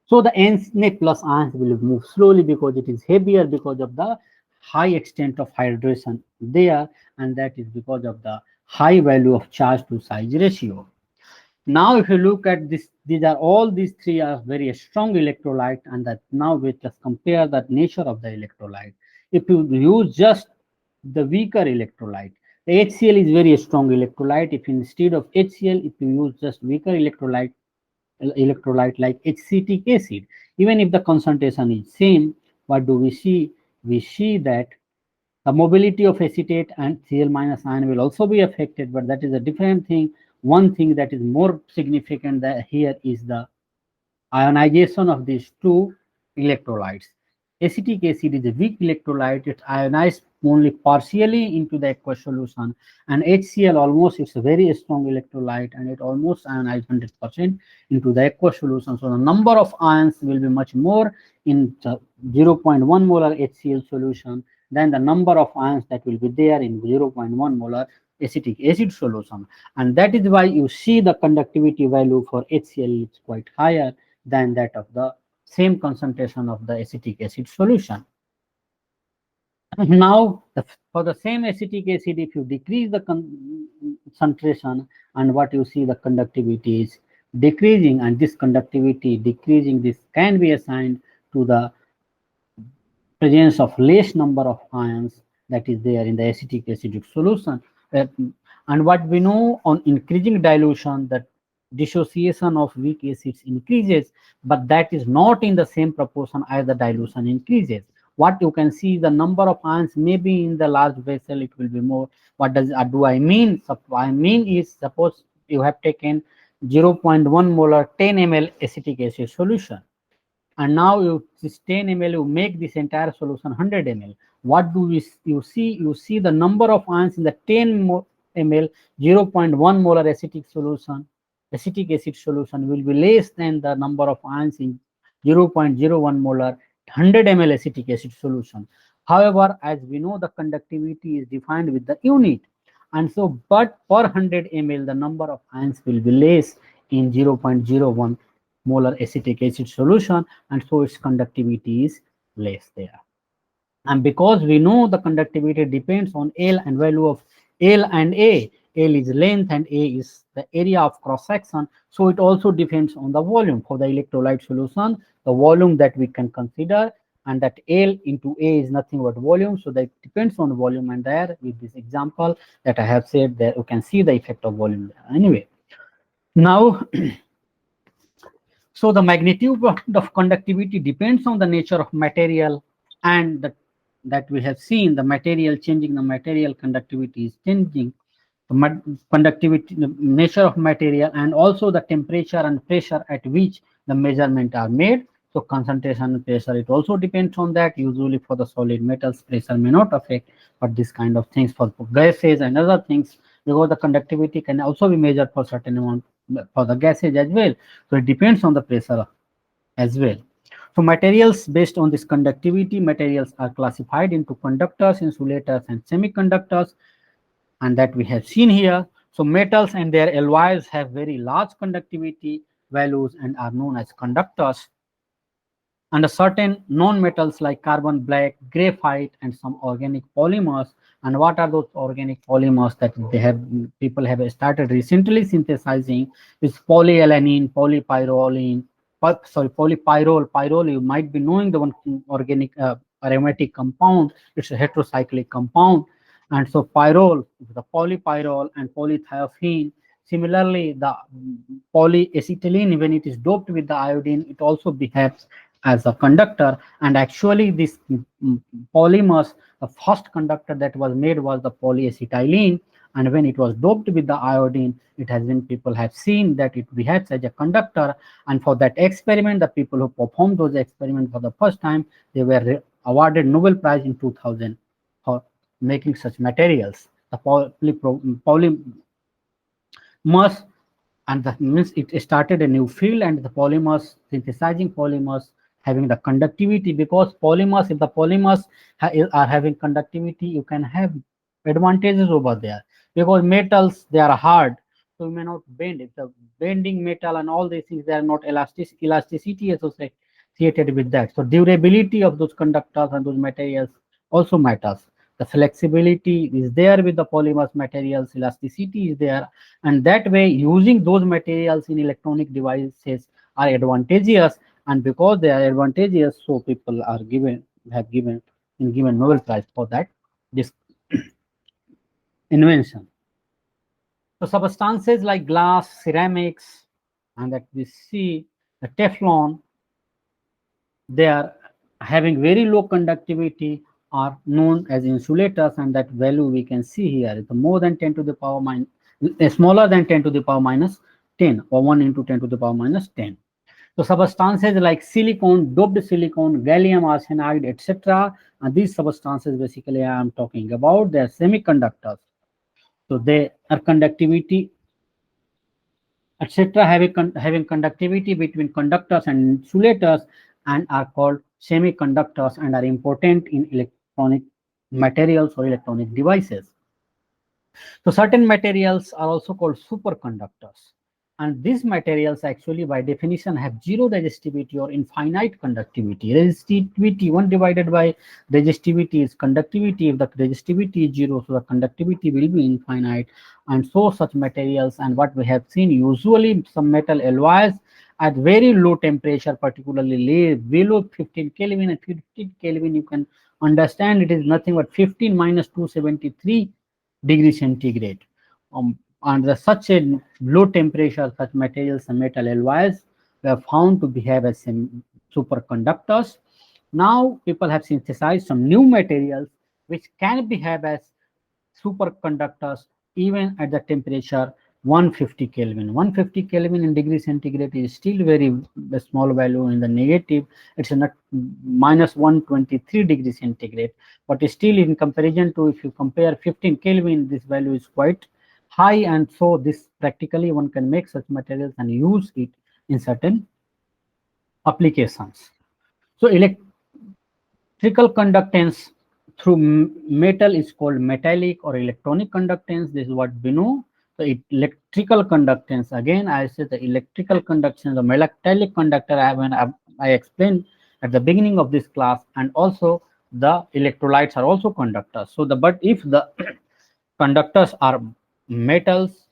So the Na plus ions will move slowly because it is heavier, because of the high extent of hydration there, and that is because of the high value of charge to size ratio. Now if you look at this, these three are very strong electrolyte, and that now we just compare the nature of the electrolyte. If you use just the weaker electrolyte, the HCl is very strong electrolyte. If instead of HCl, if you use just weaker electrolyte like HCtic acid, even if the concentration is same, what do we see? We see that the mobility of acetate and Cl minus ion will also be affected, but that is a different thing. One thing that is more significant here is the ionization of these two electrolytes. Acetic acid is a weak electrolyte. It's ionized only partially into the aqueous solution, and HCl almost, it's a very strong electrolyte, and it almost ionized 100% into the aqueous solution. So the number of ions will be much more in the 0.1 molar HCl solution than the number of ions that will be there in 0.1 molar acetic acid solution, and that is why you see the conductivity value for HCl is quite higher than that of the same concentration of the acetic acid solution. Now, for the same acetic acid, if you decrease the concentration, and what you see, the conductivity is decreasing, and this conductivity decreasing, this can be assigned to the presence of less number of ions that is there in the acetic acidic solution. And what we know, on increasing dilution, that dissociation of weak acids increases, but that is not in the same proportion as the dilution increases. What you can see, the number of ions maybe in the large vessel it will be more. What do I mean? I mean is, suppose you have taken 0.1 molar 10 ml acetic acid solution, and now this 10 ml, you make this entire solution 100 ml. What do you see? You see the number of ions in the 10 ml 0.1 molar acetic acid solution will be less than the number of ions in 0.01 molar 100 ml acetic acid solution. However, as we know, the conductivity is defined with the unit, and so but per 100 ml the number of ions will be less in 0.01 molar acetic acid solution, and so its conductivity is less there. And because we know the conductivity depends on L and value of L and A, L is length and A is the area of cross section, so it also depends on the volume. For the electrolyte solution, the volume that we can consider, and that L into A is nothing but volume. So that depends on volume, and there with this example that I have said, there you can see the effect of volume there. Anyway, now so the magnitude of conductivity depends on the nature of material, and that we have seen the material changing, the material conductivity is changing, the conductivity, the nature of material, and also the temperature and pressure at which the measurement are made. So concentration and pressure, it also depends on that. Usually for the solid metals, pressure may not affect, but this kind of things for gases and other things, because the conductivity can also be measured for certain amount for the gases as well. So it depends on the pressure as well. So materials based on this conductivity, materials are classified into conductors, insulators, and semiconductors, and that we have seen here. So metals and their alloys have very large conductivity values and are known as conductors. And a certain non-metals like carbon black, graphite, and some organic polymers. And what are those organic polymers that they have people have started recently synthesizing is polyalanine, polypyrrole. Polypyrrole. Pyrrole, you might be knowing the one organic aromatic compound. It's a heterocyclic compound. And so pyrrole, the polypyrrole and polythiophene. Similarly, the polyacetylene, when it is doped with the iodine, it also behaves as a conductor. And actually this polymers, the first conductor that was made was the polyacetylene, and when it was doped with the iodine, it has been, people have seen that it behaves as a conductor. And for that experiment, the people who performed those experiments for the first time, they were awarded Nobel Prize in 2000 for making such materials. The polymers, and that means it started a new field, and the polymers, synthesizing polymers having the conductivity, because polymers, if the polymers are having conductivity, you can have advantages over there, because metals, they are hard, so you may not bend. If the bending metal and all these things, they are not elasticity associated with that. So durability of those conductors and those materials also matters. The flexibility is there with the polymers materials, elasticity is there, and that way using those materials in electronic devices are advantageous. And because they are advantageous, so people are given Nobel Prize for that, this invention. So substances like glass, ceramics, and that we see the Teflon, they are having very low conductivity, are known as insulators, and that value we can see here is more than 10 to the power minus, smaller than 10 to the power minus 10, or 1 into 10 to the power minus 10. So substances like silicon, doped silicon, gallium arsenide, etc. And these substances basically I am talking about, they are semiconductors. So they are conductivity, etc. having conductivity between conductors and insulators, and are called semiconductors, and are important in electronic materials or electronic devices. So certain materials are also called superconductors. And these materials actually by definition have zero resistivity or infinite conductivity. Resistivity 1 divided by resistivity is conductivity. If the resistivity is 0, so the conductivity will be infinite. And so such materials, and what we have seen, usually some metal alloys at very low temperature, particularly below 15 Kelvin, and 15 Kelvin you can understand it is nothing but 15 minus 273 degrees centigrade. Under such a low temperature, such materials and metal alloys were found to behave as superconductors. Now people have synthesized some new materials which can behave as superconductors even at the temperature 150 Kelvin. 150 Kelvin in degree centigrade is still very small value in the negative. It's not minus 123 degrees centigrade, but still in comparison to, if you compare 15 Kelvin, this value is quite high. And so this practically one can make such materials and use it in certain applications. So electrical conductance through metal is called metallic or electronic conductance. This is what we know. So electrical conductance, again I say the electrical conductance, the metallic conductor, I explained at the beginning of this class, and also the electrolytes are also conductors. So but if the conductors are metals,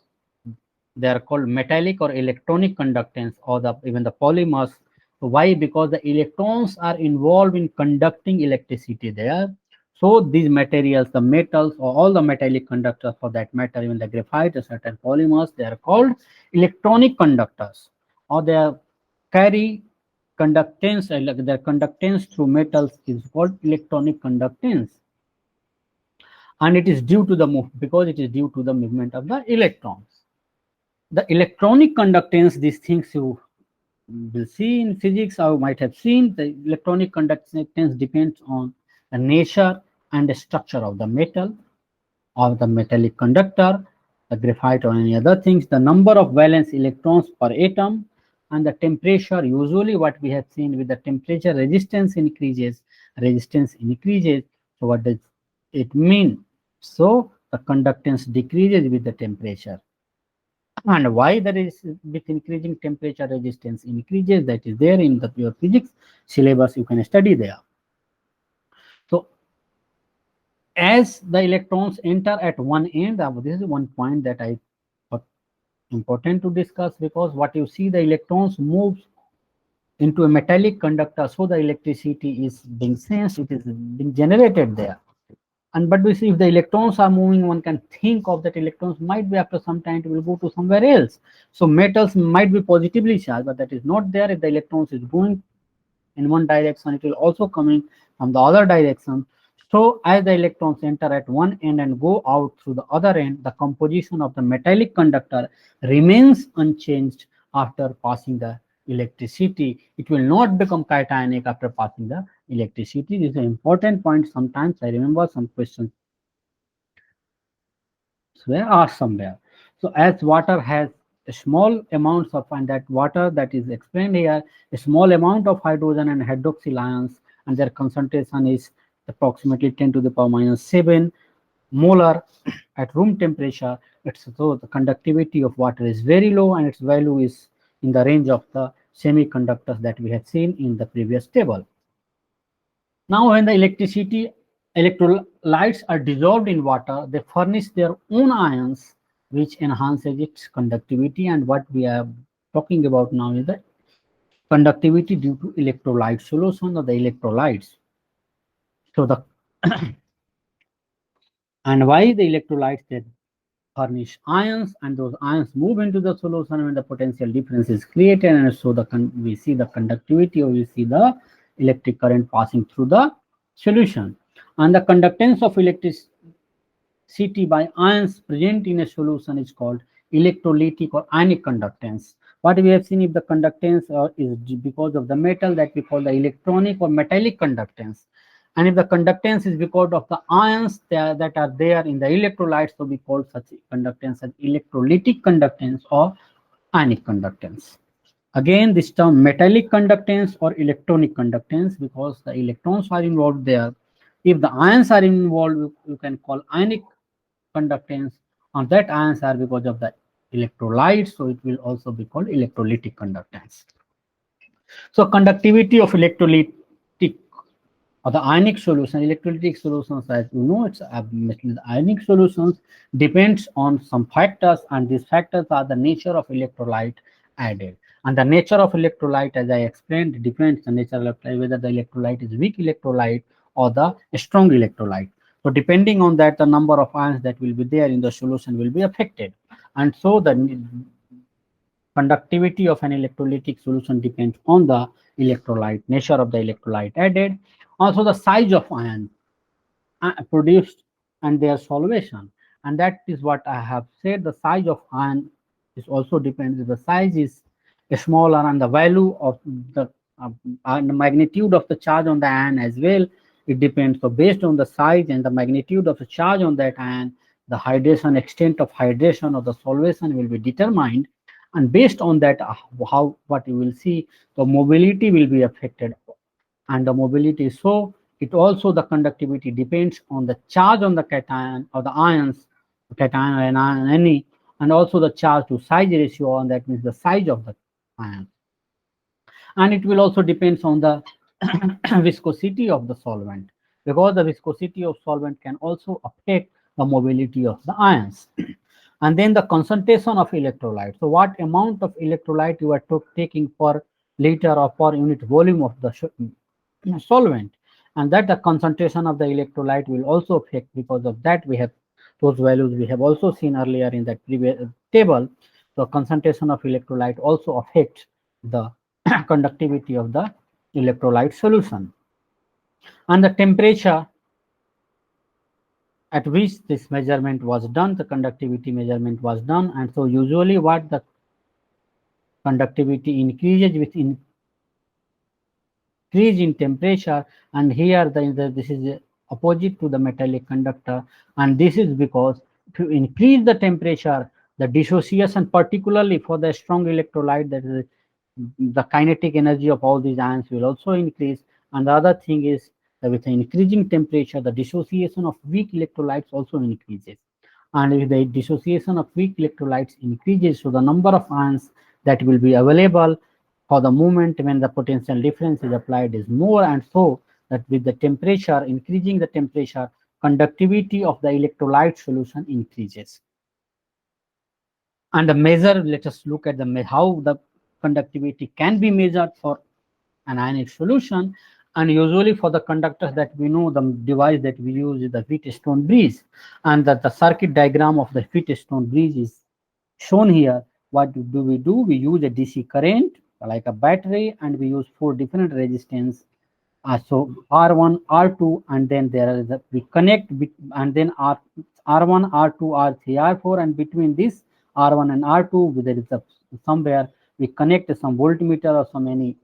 they are called metallic or electronic conductance, or even the polymers, Why? Because the electrons are involved in conducting electricity there. So these materials, the metals or all the metallic conductors for that matter, even the graphite or certain polymers, they are called electronic conductors, or they are carry conductance, their conductance through metals is called electronic conductance. And it is due to the move, because it is due to the movement of the electrons. The electronic conductance, these things you will see in physics or might have seen, the electronic conductance depends on the nature and the structure of the metal or the metallic conductor, the graphite or any other things, the number of valence electrons per atom, and the temperature. Usually what we have seen, with the temperature, resistance increases. So what does it mean? So the conductance decreases with the temperature. And why that is, with increasing temperature, resistance increases, that is there in the pure physics syllabus, you can study there. So as the electrons enter at one end, this is one point that I thought important to discuss, because what you see, the electrons moves into a metallic conductor, so the electricity is being sensed, it is being generated there. And but we see, if the electrons are moving, one can think of that electrons might be, after some time, it will go to somewhere else. So metals might be positively charged, but that is not there. If the electrons is going in one direction, it will also coming from the other direction. So as the electrons enter at one end and go out through the other end, the composition of the metallic conductor remains unchanged after passing the electricity. It will not become cationic after passing the electricity. This is an important point. Sometimes I remember some questions were asked somewhere. So as water has a small amounts of, and that water that is explained here, a small amount of hydrogen and hydroxyl ions, and their concentration is approximately 10 to the power minus 7 molar at room temperature. So the conductivity of water is very low, and its value is in the range of the semiconductors that we had seen in the previous table. Now when the electrolytes are dissolved in water, they furnish their own ions, which enhances its conductivity. And what we are talking about now is the conductivity due to electrolyte solution, or the electrolytes. So the and why the electrolytes, they furnish ions, and those ions move into the solution when the potential difference is created, and so we see the conductivity, or we see the electric current passing through the solution. And the conductance of electricity by ions present in a solution is called electrolytic or ionic conductance. What we have seen, if the conductance is because of the metal, that we call the electronic or metallic conductance. And if the conductance is because of the ions that are there in the electrolytes, so we call such conductance as electrolytic conductance or ionic conductance. Again, this term metallic conductance or electronic conductance, because the electrons are involved there. If the ions are involved, you can call ionic conductance, and that ions are because of the electrolytes, so it will also be called electrolytic conductance. So conductivity of electrolytic or the ionic solution, electrolytic solutions, as you know, it's ionic solutions depends on some factors, and these factors are the nature of electrolyte added. And the nature of electrolyte, as I explained, depends on the nature of electrolyte, whether the electrolyte is weak electrolyte or the strong electrolyte. So depending on that, the number of ions that will be there in the solution will be affected. And so the conductivity of an electrolytic solution depends on the electrolyte, nature of the electrolyte added. Also the size of ion produced and their solvation. And that is what I have said, the size of ion is also depends. If the size is smaller, and the value of the magnitude of the charge on the ion as well, it depends. So based on the size and the magnitude of the charge on that ion, the hydration, extent of hydration of the solvation will be determined. And based on that, what you will see, the mobility will be affected. And the mobility, so it also, the conductivity depends on the charge on the cation or the ions, cation and ion any, and also the charge to size ratio, and that means the size of the ion. And it will also depends on the viscosity of the solvent, because the viscosity of solvent can also affect the mobility of the ions. And then the concentration of electrolyte. So what amount of electrolyte you are taking per liter or per unit volume of the solvent, and that the concentration of the electrolyte will also affect. Because of that, we have those values we have also seen earlier in that previous table. The concentration of electrolyte also affects the conductivity of the electrolyte solution, and the temperature at which this measurement was done, the conductivity measurement was done. And so usually what the conductivity increases with increase in temperature, and here this is opposite to the metallic conductor, and this is because to increase the temperature, the dissociation, particularly for the strong electrolyte, that is the kinetic energy of all these ions will also increase. And the other thing is that with the increasing temperature, the dissociation of weak electrolytes also increases. And if the dissociation of weak electrolytes increases, so the number of ions that will be available for the moment when the potential difference is applied is more. And so that with the temperature, increasing the temperature, conductivity of the electrolyte solution increases. And the measure, let us look at how the conductivity can be measured for an ionic solution. And usually for the conductors that we know, the device that we use is the Wheatstone bridge, and that the circuit diagram of the Wheatstone bridge is shown here. What do? We use a DC current like a battery, and we use 4 different resistance. So R1, R2, and then there is we connect, and then R1, R2, R3, R4, and between this R1 and R2, there is somewhere we connect some voltmeter or some any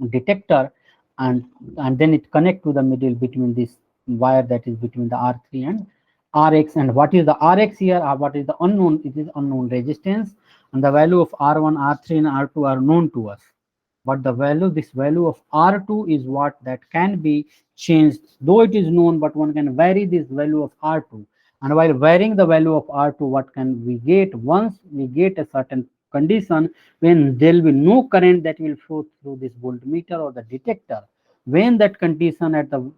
detector, and then it connect to the middle between this wire that is between the R3 and Rx. And what is the Rx here, or what is the unknown? It is unknown resistance, and the value of R1, R3, and R2 are known to us. But the value, this value of R2 is what that can be changed, though it is known, but one can vary this value of R2. And while varying the value of R2, what can we get? Once we get a certain condition when there will be no current that will flow through this voltmeter or the detector, when that condition at the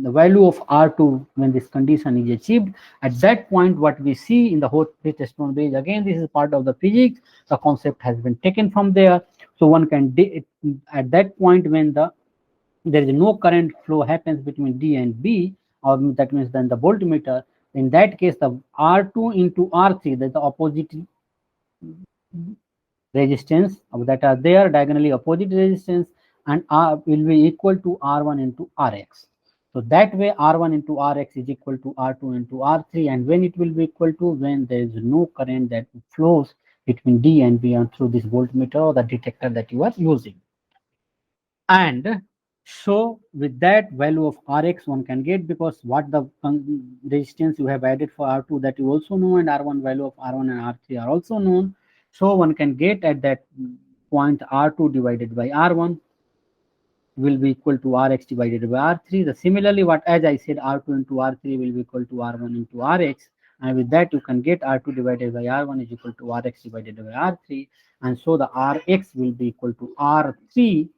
value of R2, when this condition is achieved, at that point what we see in the whole Wheatstone bridge, again this is part of the physics, the concept has been taken from there. So one can at that point when there is no current flow happens between D and B, or that means then the voltmeter, in that case the R2 into R3, that's the opposite resistance that are there, diagonally opposite resistance, and R will be equal to R1 into Rx. So that way R1 into Rx is equal to R2 into R3, and when it will be equal to, when there is no current that flows between D and B and through this voltmeter or the detector that you are using. And so with that value of Rx one can get, because what the resistance you have added for R2 that you also know, and R1 value of R1 and R3 are also known. So one can get at that point R2 divided by R1 will be equal to Rx divided by R3. The similarly, what as I said, R2 into R3 will be equal to R1 into Rx, and with that you can get R2 divided by R1 is equal to Rx divided by R3, and so the Rx will be equal to R3.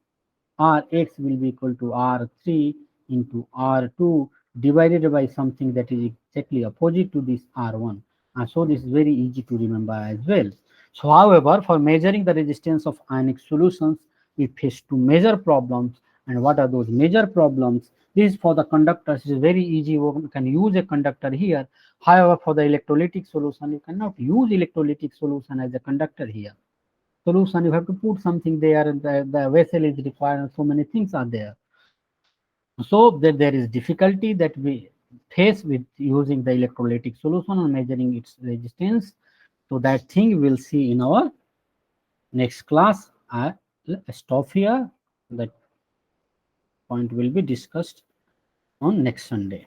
Rx will be equal to R3 into R2 divided by something that is exactly opposite to this R1. And so this is very easy to remember as well. So however, for measuring the resistance of ionic solutions, we face to measure problems. And what are those major problems? This is for the conductors, it is very easy. We can use a conductor here. However, for the electrolytic solution, you cannot use electrolytic solution as a conductor here. Solution, you have to put something there, and the vessel is required, and so many things are there. So there is difficulty that we face with using the electrolytic solution and measuring its resistance. So that thing we'll see in our next class. I stop here. That point will be discussed on next Sunday.